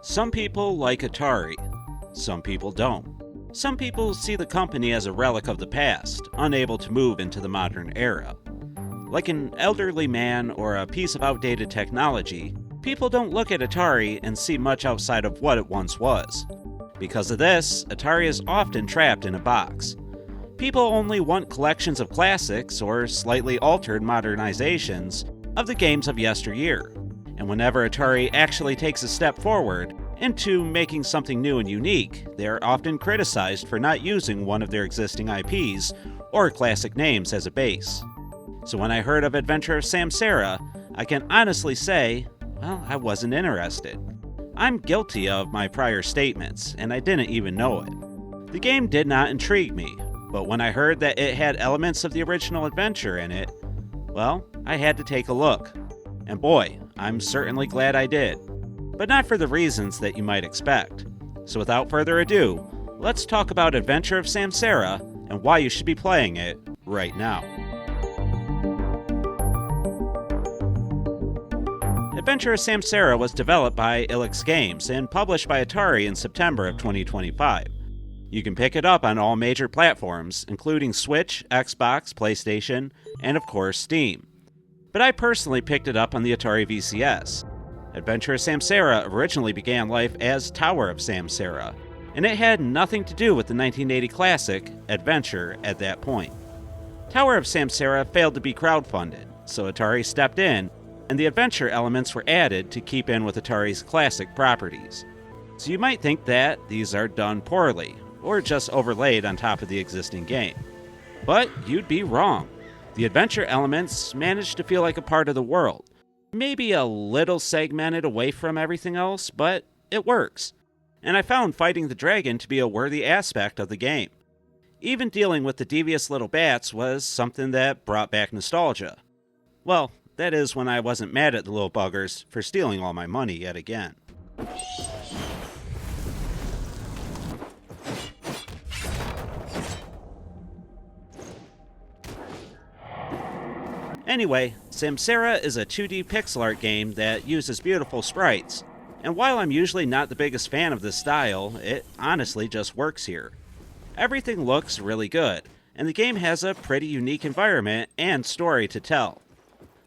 Some people like Atari. Some people don't. Some people see the company as a relic of the past, unable to move into the modern era. Like an elderly man or a piece of outdated technology, people don't look at Atari and see much outside of what it once was. Because of this, Atari is often trapped in a box. People only want collections of classics or slightly altered modernizations of the games of yesteryear. And whenever Atari actually takes a step forward into making something new and unique, they are often criticized for not using one of their existing IPs or classic names as a base. So when I heard of Adventure of Samsara, I can honestly say, well, I wasn't interested. I'm guilty of my prior statements, and I didn't even know it. The game did not intrigue me, but when I heard that it had elements of the original adventure in it, well, I had to take a look. And boy, I'm certainly glad I did. But not for the reasons that you might expect. So without further ado, let's talk about Adventure of Samsara and why you should be playing it right now. Adventure of Samsara was developed by Ilex Games and published by Atari in September of 2025. You can pick it up on all major platforms, including Switch, Xbox, PlayStation, and of course Steam. But I personally picked it up on the Atari VCS. Adventure of Samsara originally began life as Tower of Samsara, and it had nothing to do with the 1980 classic, Adventure, at that point. Tower of Samsara failed to be crowdfunded, so Atari stepped in, and the adventure elements were added to keep in with Atari's classic properties. So you might think that these are done poorly, or just overlaid on top of the existing game. But you'd be wrong. The adventure elements managed to feel like a part of the world. Maybe a little segmented away from everything else, but it works. And I found fighting the dragon to be a worthy aspect of the game. Even dealing with the devious little bats was something that brought back nostalgia. Well, that is when I wasn't mad at the little buggers for stealing all my money yet again. Anyway, Samsara is a 2D pixel art game that uses beautiful sprites, and while I'm usually not the biggest fan of this style, it honestly just works here. Everything looks really good, and the game has a pretty unique environment and story to tell.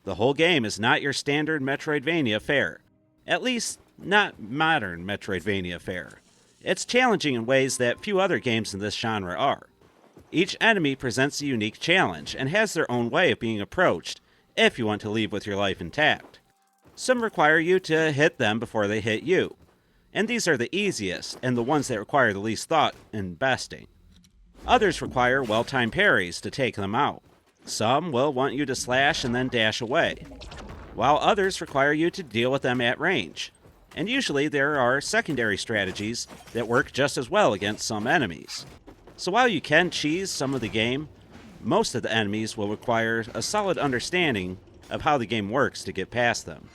The whole game is not your standard Metroidvania fare, at least not modern Metroidvania fare. It's challenging in ways that few other games in this genre are. Each enemy presents a unique challenge and has their own way of being approached if you want to leave with your life intact. Some require you to hit them before they hit you, and these are the easiest and the ones that require the least thought and besting. Others require well-timed parries to take them out. Some will want you to slash and then dash away, while others require you to deal with them at range. And usually there are secondary strategies that work just as well against some enemies. So while you can cheese some of the game, most of the enemies will require a solid understanding of how the game works to get past them.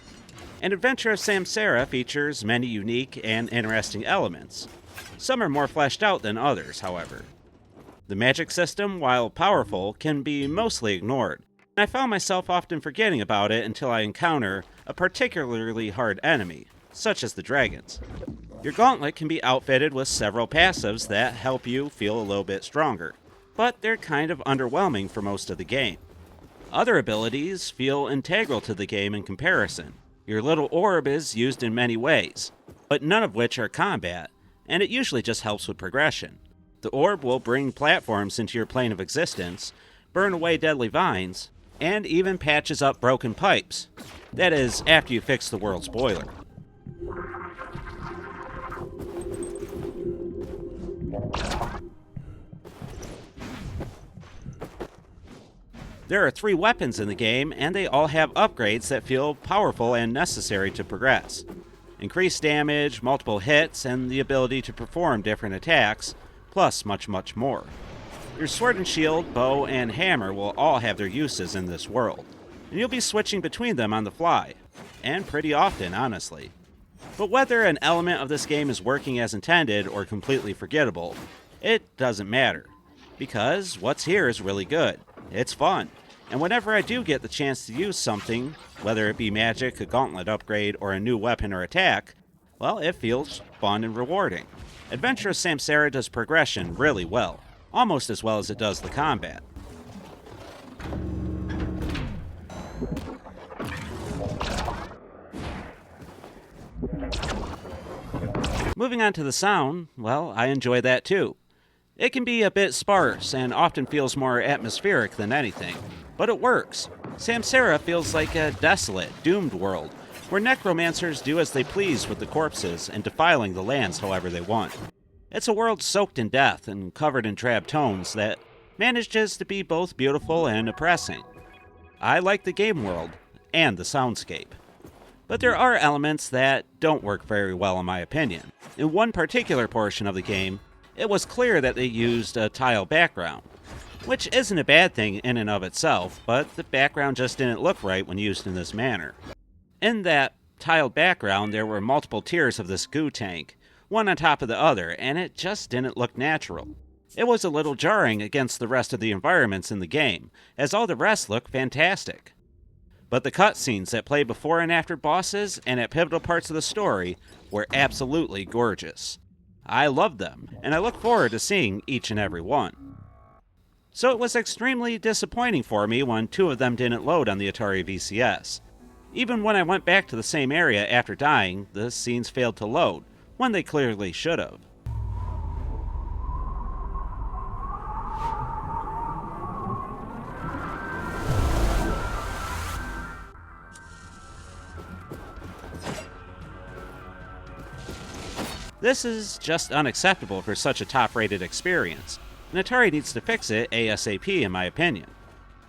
And Adventure of Samsara features many unique and interesting elements. Some are more fleshed out than others, however. The magic system, while powerful, can be mostly ignored, and I found myself often forgetting about it until I encounter a particularly hard enemy, such as the dragons. Your gauntlet can be outfitted with several passives that help you feel a little bit stronger, but they're kind of underwhelming for most of the game. Other abilities feel integral to the game in comparison. Your little orb is used in many ways, but none of which are combat, and it usually just helps with progression. The orb will bring platforms into your plane of existence, burn away deadly vines, and even patches up broken pipes. That is, after you fix the world's boiler. There are 3 weapons in the game, and they all have upgrades that feel powerful and necessary to progress. Increased damage, multiple hits, and the ability to perform different attacks, plus much more. Your sword and shield, bow, and hammer will all have their uses in this world, and you'll be switching between them on the fly, and pretty often, honestly. But whether an element of this game is working as intended or completely forgettable, it doesn't matter. Because what's here is really good. It's fun. And whenever I do get the chance to use something, whether it be magic, a gauntlet upgrade, or a new weapon or attack, well, it feels fun and rewarding. Adventure of Samsara does progression really well, almost as well as it does the combat. Moving on to the sound, well, I enjoy that too. It can be a bit sparse and often feels more atmospheric than anything, but it works. Samsara feels like a desolate, doomed world, where necromancers do as they please with the corpses and defiling the lands however they want. It's a world soaked in death and covered in drab tones that manages to be both beautiful and oppressing. I like the game world and the soundscape. But there are elements that don't work very well in my opinion. In one particular portion of the game, it was clear that they used a tile background, which isn't a bad thing in and of itself, but the background just didn't look right when used in this manner. In that tiled background, there were multiple tiers of this goo tank, one on top of the other, and it just didn't look natural. It was a little jarring against the rest of the environments in the game, as all the rest looked fantastic. But the cutscenes that play before and after bosses and at pivotal parts of the story were absolutely gorgeous. I loved them, and I look forward to seeing each and every one. So it was extremely disappointing for me when two of them didn't load on the Atari VCS. Even when I went back to the same area after dying, the scenes failed to load, when they clearly should have. This is just unacceptable for such a top-rated experience, and Atari needs to fix it ASAP in my opinion.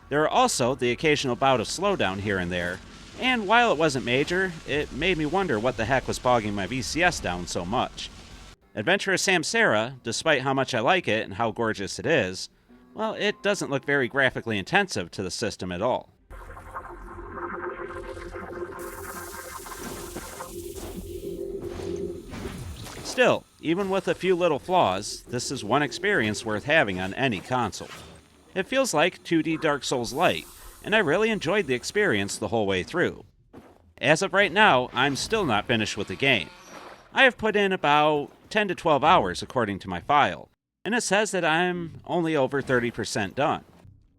There are also the occasional bout of slowdown here and there, and while it wasn't major, it made me wonder what the heck was bogging my VCS down so much. Adventure of Samsara, despite how much I like it and how gorgeous it is, well, it doesn't look very graphically intensive to the system at all. Still, even with a few little flaws, this is one experience worth having on any console. It feels like 2D Dark Souls Light, and I really enjoyed the experience the whole way through. As of right now, I'm still not finished with the game. I have put in about 10 to 12 hours according to my file, and it says that I'm only over 30% done.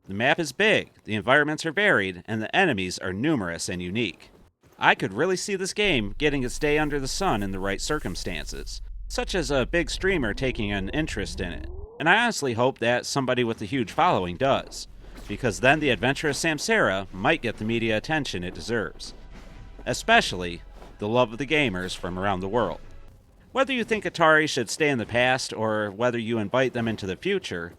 The map is big, the environments are varied, and the enemies are numerous and unique. I could really see this game getting its day under the sun in the right circumstances, such as a big streamer taking an interest in it, and I honestly hope that somebody with a huge following does, because then the Adventure of Samsara might get the media attention it deserves. Especially the love of the gamers from around the world. Whether you think Atari should stay in the past or whether you invite them into the future,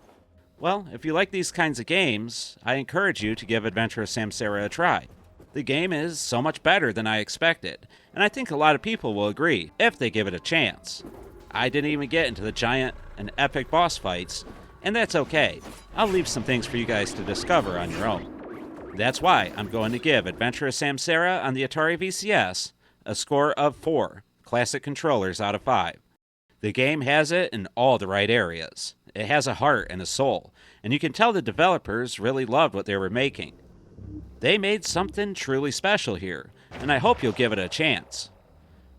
well, if you like these kinds of games, I encourage you to give Adventure of Samsara a try. The game is so much better than I expected, and I think a lot of people will agree if they give it a chance. I didn't even get into the giant and epic boss fights, and that's okay. I'll leave some things for you guys to discover on your own. That's why I'm going to give Adventure of Samsara on the Atari VCS a score of 4 classic controllers out of 5. The game has it in all the right areas. It has a heart and a soul, and you can tell the developers really loved what they were making. They made something truly special here, and I hope you'll give it a chance.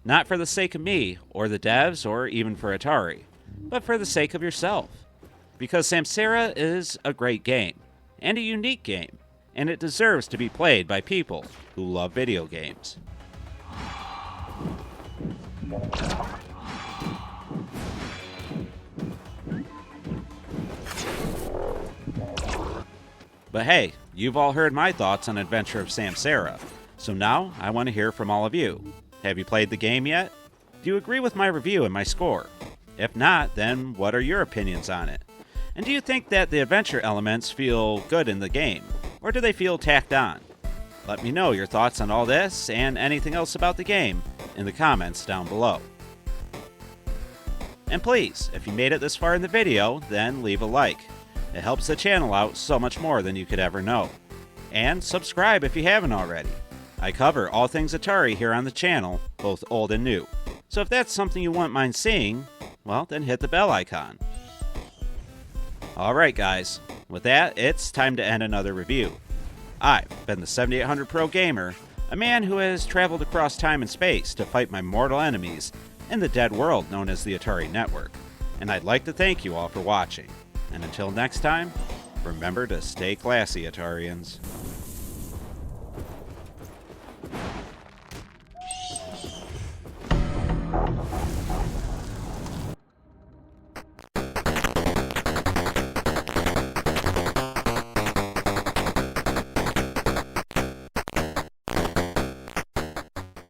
Not for the sake of me, or the devs, or even for Atari, but for the sake of yourself. Because Samsara is a great game, and a unique game, and it deserves to be played by people who love video games. But hey, you've all heard my thoughts on Adventure of Samsara, so now I want to hear from all of you. Have you played the game yet? Do you agree with my review and my score? If not, then what are your opinions on it? And do you think that the adventure elements feel good in the game, or do they feel tacked on? Let me know your thoughts on all this and anything else about the game in the comments down below. And please, if you made it this far in the video, then leave a like. It helps the channel out so much more than you could ever know. And subscribe if you haven't already. I cover all things Atari here on the channel, both old and new. So if that's something you wouldn't mind seeing, well, then hit the bell icon. Alright guys, with that, it's time to end another review. I've been the 7800 Pro Gamer, a man who has traveled across time and space to fight my mortal enemies in the dead world known as the Atari Network. And I'd like to thank you all for watching. And until next time, remember to stay classy, Atarians.